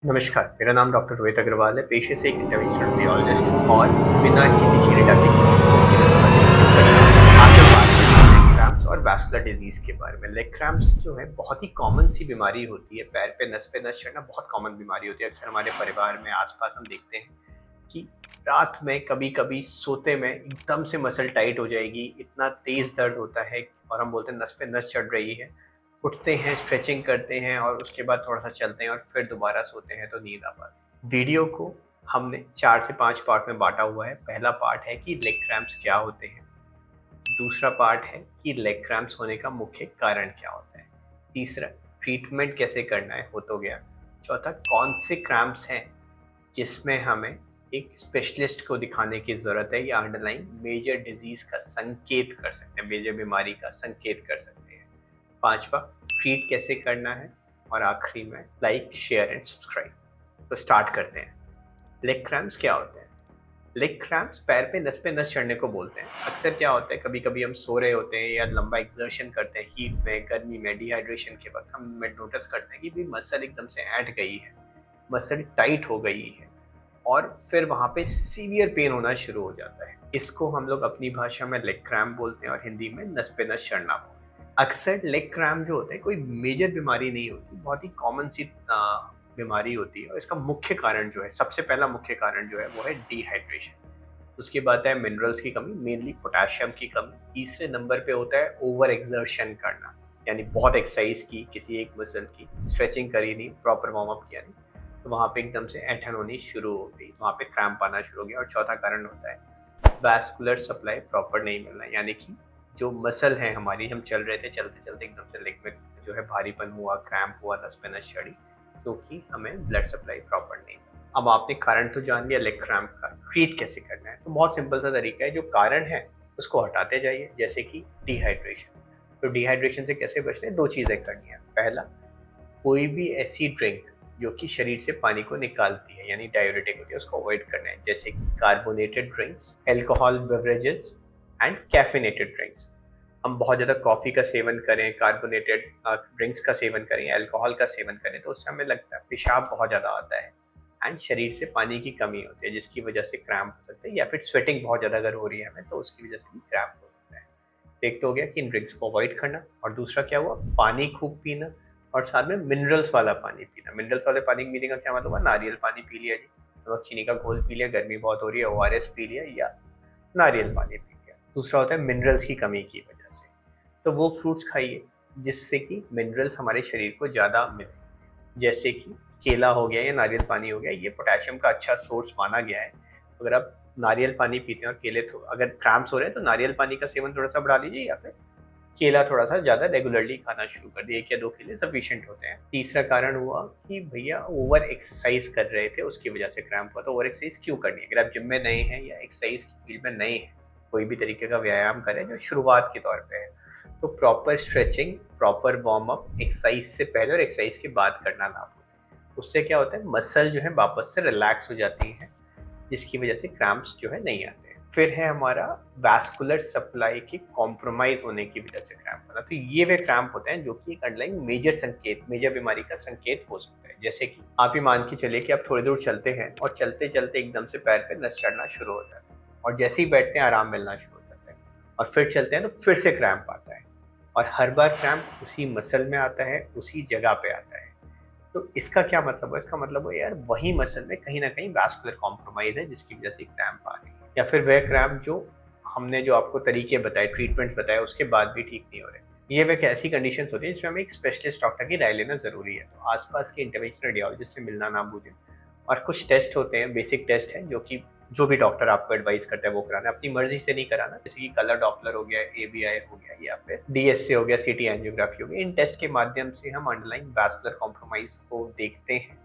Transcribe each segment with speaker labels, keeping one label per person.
Speaker 1: नमस्कार, मेरा नाम डॉक्टर रोहित अग्रवाल है, पेशे से एक इंटरवेंशनल रेडियोलॉजिस्ट और बिना किसी छीले ढाके के खून की नसों का निरीक्षण करना। आज हम बात करेंगे लेग क्रैम्प्स और वैस्कुलर डिजीज के बारे में। लेग क्रैम्प्स जो है बहुत ही कॉमन सी बीमारी होती है, पैर पे नस चढ़ना बहुत कॉमन बीमारी होती है। अक्सर हमारे परिवार में आसपास हम देखते हैं कि रात में कभी-कभी सोते में एकदम से मसल टाइट हो जाएगी, इतना तेज़ दर्द होता है और हम बोलते हैं नस पे नस चढ़ रही है। उठते हैं, स्ट्रेचिंग करते हैं और उसके बाद थोड़ा-सा चलते हैं और फिर दोबारा सोते हैं तो नींद आ पाती है। वीडियो को हमने 4 से 5 पार्ट में बाँटा हुआ है। पहला पार्ट है कि लेग क्रैम्प्स क्या होते हैं? दूसरा पार्ट है कि लेग क्रैम्प्स होने का मुख्य कारण क्या होता है? तीसरा, ट्रीटमेंट कैसे करना है? हो तो गया। चौथा, कौन से क्रैम्प्स हैं जिसमें हमें एक स्पेशलिस्ट को दिखाने की ज़रूरत है या अंडरलाइंग मेजर डिज़ीज़ का संकेत कर सकते हैं, मेजर बीमारी का संकेत कर सकते हैं। पाँचवा, ट्रीट कैसे करना है और आखिरी में लाइक, शेयर एंड सब्सक्राइब। तो स्टार्ट करते हैं। लेग क्रैम्प्स क्या होते हैं? लेग क्रैम्प्स पैर पे नस चढ़ने को बोलते हैं। अक्सर क्या होता है, कभी-कभी हम सो रहे होते हैं या लंबा एक्सर्शन करते हैं, हीट में, गर्मी में, डिहाइड्रेशन के वक़्त हम नोटिस करते हैं कि भी मसल एकदम से ऐंठ गई है, मसल टाइट हो गई है और फिर वहाँ पे सीवियर पेन होना शुरू हो जाता है। इसको हम लोग अपनी भाषा में लेग क्रैम्प बोलते हैं और हिंदी में नस पे नस चढ़ना बोलते हैं। अक्सर लेग क्रैम्प जो होते हैं कोई मेजर बीमारी नहीं होती, बहुत ही कॉमन सी बीमारी होती है और इसका मुख्य कारण जो है, सबसे पहला मुख्य कारण जो है वो है डिहाइड्रेशन। उसके बाद है मिनरल्स की कमी, मेनली पोटेशियम की कमी। तीसरे नंबर पे होता है ओवर एक्सर्शन करना, यानी बहुत एक्सरसाइज की किसी एक मसल की, स्ट्रेचिंग करी नहीं, प्रॉपर वार्म अप किया नहीं, तो वहाँ पे एकदम से ऐंठन होनी शुरू हो गई, वहाँ पे क्रैम्प आना शुरू हो गया। और चौथा कारण होता है वैस्कुलर सप्लाई प्रॉपर नहीं मिलना, यानी कि जो मसल है हमारी, हम चल रहे थे, चलते चलते एकदम से लेग में जो है भारीपन हुआ, क्रैम्प हुआ, नस पे नस चढ़ी, क्योंकि हमें ब्लड सप्लाई प्रॉपर नहीं मिली। अब आपने कारण तो जान लिया लेग क्रैम्प का, ट्रीट कैसे करना है? तो बहुत सिंपल सा तरीका है, जो कारण है उसको हटाते जाइए, जैसे कि डिहाइड्रेशन। तो डिहाइड्रेशन से कैसे बचना है? दो चीज़ें करनी है। पहला, कोई भी ऐसी ड्रिंक जो कि शरीर से पानी को निकालती है, यानी डायूरेटिक होती है, उसको अवॉइड करना है, जैसे कि carbonated drinks, alcohol beverages and caffeinated drinks. हम बहुत ज़्यादा कॉफ़ी का सेवन करें, कार्बोनेटेड ड्रिंक्स का सेवन करें, अल्कोहल का सेवन करें, तो उससे हमें लगता है पेशाब बहुत ज़्यादा आता है एंड शरीर से पानी की कमी होती है, जिसकी वजह से क्रैम्प हो सकते हैं, या फिर स्वेटिंग बहुत ज़्यादा अगर हो रही है हमें तो उसकी वजह से भी क्रैम्प हो सकता है। एक तो हो गया कि इन ड्रिंक्स को अवॉइड करना, और दूसरा क्या हुआ, पानी खूब पीना और साथ में मिनरल्स वाला पानी पीना। मिनरल्स वाले पानी पीने का क्या मतलब हुआ? नारियल पानी पी लिया जी, नमक चीनी का घोल पी लिया, गर्मी बहुत हो रही है, ओआरएस पी लिया या नारियल पानी पी लिया। दूसरा होता है मिनरल्स की कमी की वजह से, तो वो फ्रूट्स खाइए जिससे कि मिनरल्स हमारे शरीर को ज़्यादा मिले, जैसे कि केला हो गया या नारियल पानी हो गया, ये पोटेशियम का अच्छा सोर्स माना गया है। अगर आप नारियल पानी पीते हैं और केले, तो अगर क्रैम्प्स हो रहे हैं तो नारियल पानी का सेवन थोड़ा सा बढ़ा लीजिए, या फिर केला थोड़ा सा ज़्यादा रेगुलरली खाना शुरू कर दिए, 1 या 2 केले सफिशिएंट होते हैं। तीसरा कारण हुआ कि भैया ओवर एक्सरसाइज कर रहे थे, उसकी वजह से क्रैम्प हुआ। तो ओवर एक्सरसाइज क्यों करनी है? अगर आप जिम में नए हैं या एक्सरसाइज की फील्ड में नए हैं, कोई भी तरीके का व्यायाम करें जो शुरुआत के तौर पे है, तो proper stretching, proper warm up exercise से पहले और एक्सरसाइज के बाद करना ना भूलें। उससे क्या होता है, मसल जो है वापस से रिलैक्स हो जाती है, जिसकी वजह से क्रैम्प्स जो है नहीं आते हैं। फिर है हमारा वैस्कुलर सप्लाई की कॉम्प्रोमाइज़ होने की वजह से क्रैम्प होना। तो ये वे क्रैम्प होते हैं जो कि एक अंडरलाइंग मेजर संकेत, मेजर बीमारी का संकेत हो सकता है। जैसे कि आप ही मान के चलिए कि आप थोड़ी दूर चलते हैं और चलते-चलते एकदम से पैर पे नस चढ़ना शुरू हो जाता है और जैसे ही बैठते हैं आराम मिलना शुरू हो जाता है और फिर चलते हैं तो फिर से क्रैम्प आता है और हर बार क्रैम्प उसी मसल में आता है, उसी जगह पे आता है। तो इसका क्या मतलब है? इसका मतलब है यार वही मसल में कहीं न कहीं वैस्कुलर कॉम्प्रोमाइज़ है, जिसकी वजह से क्रैम्प आ रही है। या फिर वह क्रैम्प जो हमने जो आपको तरीके बताए, ट्रीटमेंट बताए, उसके बाद भी ठीक नहीं हो रहे। ये वह एक ऐसी कंडीशंस होती है जिसमें हमें एक स्पेशलिस्ट डॉक्टर की राय लेना ज़रूरी है। तो आस-पास के इंटरवेंशनल रेडियोलॉजिस्ट से मिलना ना भूलें। और कुछ टेस्ट होते हैं, बेसिक टेस्ट हैं, जो कि जो भी डॉक्टर आपको एडवाइस करता है वो कराना है, अपनी मर्ज़ी से नहीं कराना। जैसे कि कलर डॉपलर हो गया, एबीआई हो गया या फिर डीएसए हो गया, सीटी एंजियोग्राफी हो गई। इन टेस्ट के माध्यम से हम अंडरलाइंग वैस्कुलर कॉम्प्रोमाइज़ को देखते हैं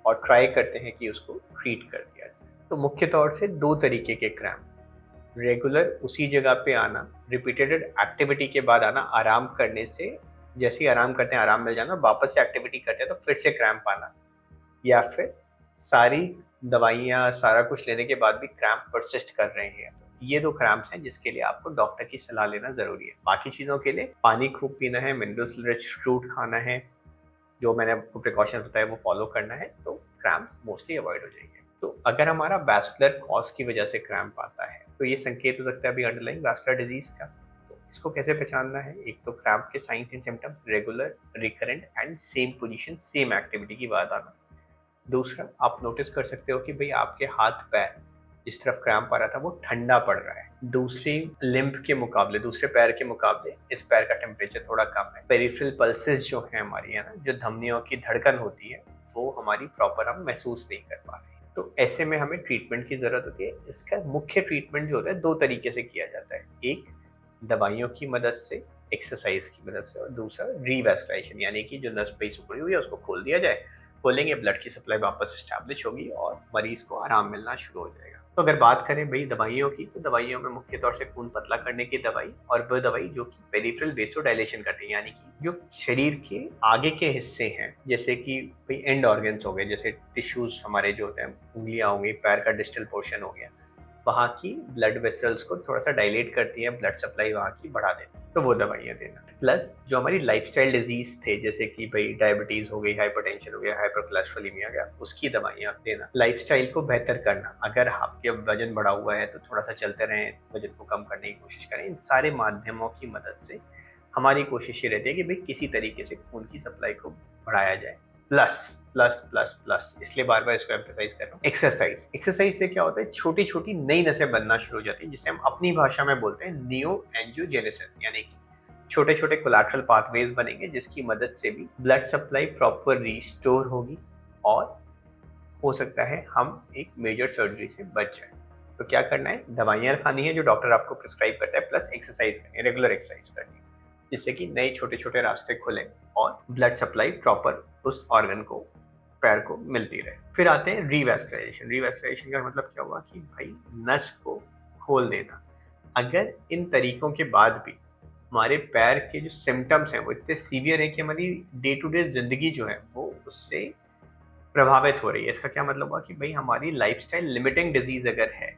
Speaker 1: और ट्राई करते हैं कि उसको ट्रीट कर दिया जाए। तो मुख्य तौर से 2 तरीके के क्रैम्प, रेगुलर उसी जगह पे आना, रिपीटेड एक्टिविटी के बाद आना, आराम करने से, जैसे ही आराम करते हैं आराम मिल जाना, वापस से एक्टिविटी करते हैं तो फिर से क्रैम्प आना, या फिर सारी दवाइयाँ, सारा कुछ लेने के बाद भी क्रैम्प परसिस्ट कर रहे हैं। तो ये 2 क्रैम्प्स हैं जिसके लिए आपको डॉक्टर की सलाह लेना ज़रूरी है। बाकी चीज़ों के लिए पानी खूब पीना है, मिनरल्स रिच फ्रूट खाना है, जो मैंने आपको प्रिकॉशंस बताए वो फॉलो करना है, तो क्रैम्प मोस्टली अवॉइड हो जाएंगे। तो अगर हमारा वैस्कुलर कॉज की वजह से क्रैम्प आता है तो ये संकेत हो सकता है अभी अंडरलाइंग वैस्कुलर डिजीज का। तो इसको कैसे पहचानना है? एक तो क्रैम्प के science and symptoms, regular, recurrent and same position, same activity की बात आना। दूसरा, आप नोटिस कर सकते हो कि भाई आपके हाथ पैर जिस तरफ क्रैम्प आ रहा था वो ठंडा पड़ रहा है। दूसरी लिम्फ के मुकाबले, दूसरे पैर के मुकाबले इस पैर का टेम्परेचर थोड़ा कम है। पेरिफेरल पल्सेस जो है हमारी, है ना, जो धमनियों की धड़कन होती है, वो हमारी प्रॉपर हम महसूस नहीं कर पा रहे। तो ऐसे में हमें ट्रीटमेंट की जरूरत होती है। इसका मुख्य ट्रीटमेंट जो होता है दो तरीके से किया जाता है। एक, दवाइयों की मदद से, एक्सरसाइज की मदद से, और दूसरा रीवैस्कुलाइजेशन, यानी कि जो नस पे सिकुड़ी हुई है उसको खोल दिया जाए। खोलेंगे, ब्लड की सप्लाई वापस स्टैब्लिश होगी और मरीज को आराम मिलना शुरू हो जाएगा। तो अगर बात करें भाई दवाइयों की, तो दवाइयों में मुख्य तौर से खून पतला करने की दवाई, और वह दवाई जो कि पेरिफेरल वेसोडाइलेशन करती है, यानी कि जो शरीर के आगे के हिस्से हैं, जैसे कि भाई एंड ऑर्गन्स हो गए, जैसे टिश्यूज हमारे जो होते हैं, उंगलियां हो गई, पैर का डिस्टल पोर्शन हो गया, वहाँ की ब्लड वेसल्स को थोड़ा सा डायलेट करती है, ब्लड सप्लाई वहाँ की बढ़ा देती है, तो वो दवाइयाँ देना। प्लस जो हमारी लाइफस्टाइल डिजीज थे, जैसे कि भाई डायबिटीज हो गई, हाइपरटेंशन हो गया, हाइपरकोलेस्ट्रोलेमिया हो गया, उसकी दवाइयाँ देना। लाइफस्टाइल को बेहतर करना, अगर आपके वजन बढ़ा हुआ है तो थोड़ा सा चलते रहें, वजन को कम करने की कोशिश करें। इन सारे माध्यमों की मदद से हमारी कोशिश ये रहती है कि भाई किसी तरीके से खून की सप्लाई को बढ़ाया जाए। प्लस प्लस प्लस प्लस, इसलिए बार बार इसको एम्फेसाइज कर रहा हूँ, एक्सरसाइज। एक्सरसाइज से क्या होता है, छोटी छोटी नई नसें बनना शुरू हो जाती है, जिसे हम अपनी भाषा में बोलते हैं नियो एंजियोजेनेसिस, यानी कि छोटे छोटे कोलैटरल पाथवेज बनेंगे जिसकी मदद से भी ब्लड सप्लाई प्रॉपर रिस्टोर होगी और हो सकता है हम एक मेजर सर्जरी से बच जाए। तो क्या करना है, दवाइयाँ खानी है जो डॉक्टर आपको प्रिस्क्राइब करता है, प्लस एक्सरसाइज करनी है, रेगुलर एक्सरसाइज करनी है, जिससे कि नए छोटे छोटे रास्ते खुले और ब्लड सप्लाई प्रॉपर उस ऑर्गन को, पैर को मिलती रहे। फिर आते हैं रीवैस्कुलाइजेशन। रीवैस्कुलाइजेशन का मतलब क्या हुआ कि भाई नस को खोल देना। अगर इन तरीकों के बाद भी हमारे पैर के जो सिम्टम्स हैं वो इतने सीवियर है कि हमारी डे टू डे जिंदगी जो है वो उससे प्रभावित हो रही है, इसका क्या मतलब हुआ कि भाई हमारी लाइफस्टाइल लिमिटिंग डिजीज अगर है,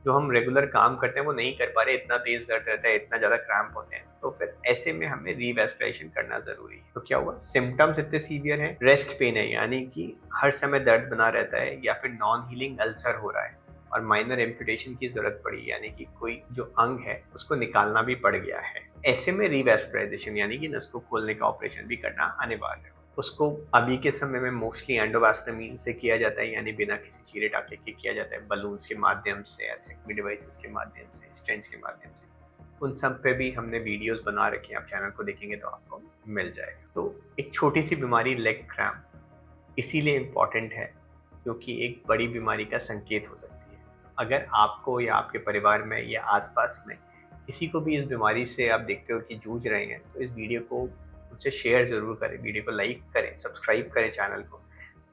Speaker 1: जो हम रेगुलर काम करते हैं वो नहीं कर पा रहे, इतना तेज दर्द रहता है, इतना ज्यादा क्रैम्प होते हैं, तो फिर ऐसे में हमें रीवैस्कुलाइजेशन करना जरूरी है। तो क्या हुआ, सिम्टम्स इतने सीवियर हैं, रेस्ट पेन है यानी कि हर समय दर्द बना रहता है, या फिर नॉन हीलिंग अल्सर हो रहा है और माइनर एम्पुटेशन की जरूरत पड़ी, यानी कि कोई जो अंग है उसको निकालना भी पड़ गया है, ऐसे में रीवैस्कुलाइजेशन यानी कि नस को खोलने का ऑपरेशन भी करना अनिवार्य है। उसको अभी के समय में मोस्टली एंडोवास्टमी से किया जाता है, यानी बिना किसी चीरे टाके के किया जाता है, बलून्स के माध्यम से, डिवाइसेस के माध्यम से, स्टेंट्स के माध्यम से। उन सब पे भी हमने वीडियोस बना रखे हैं, आप चैनल को देखेंगे तो आपको मिल जाएगा। तो एक छोटी सी बीमारी लेग क्रैम्प इसीलिए इम्पॉर्टेंट है क्योंकि एक बड़ी बीमारी का संकेत हो सकती है। अगर आपको या आपके परिवार में या आसपास में किसी को भी इस बीमारी से आप देखते हो कि जूझ रहे हैं, तो इस वीडियो को उनसे शेयर ज़रूर करें, वीडियो को लाइक करें, सब्सक्राइब करें चैनल को,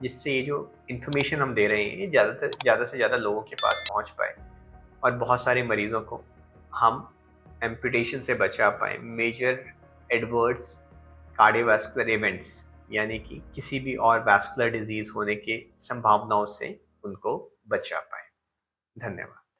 Speaker 1: जिससे ये जो इन्फॉर्मेशन हम दे रहे हैं ये ज़्यादा से ज़्यादा लोगों के पास पहुंच पाए और बहुत सारे मरीजों को हम एम्पुटेशन से बचा पाए, मेजर एडवर्स कार्डियोवैस्कुलर इवेंट्स यानी कि किसी भी और वैस्कुलर डिजीज होने की संभावनाओं से उनको बचा पाए। धन्यवाद।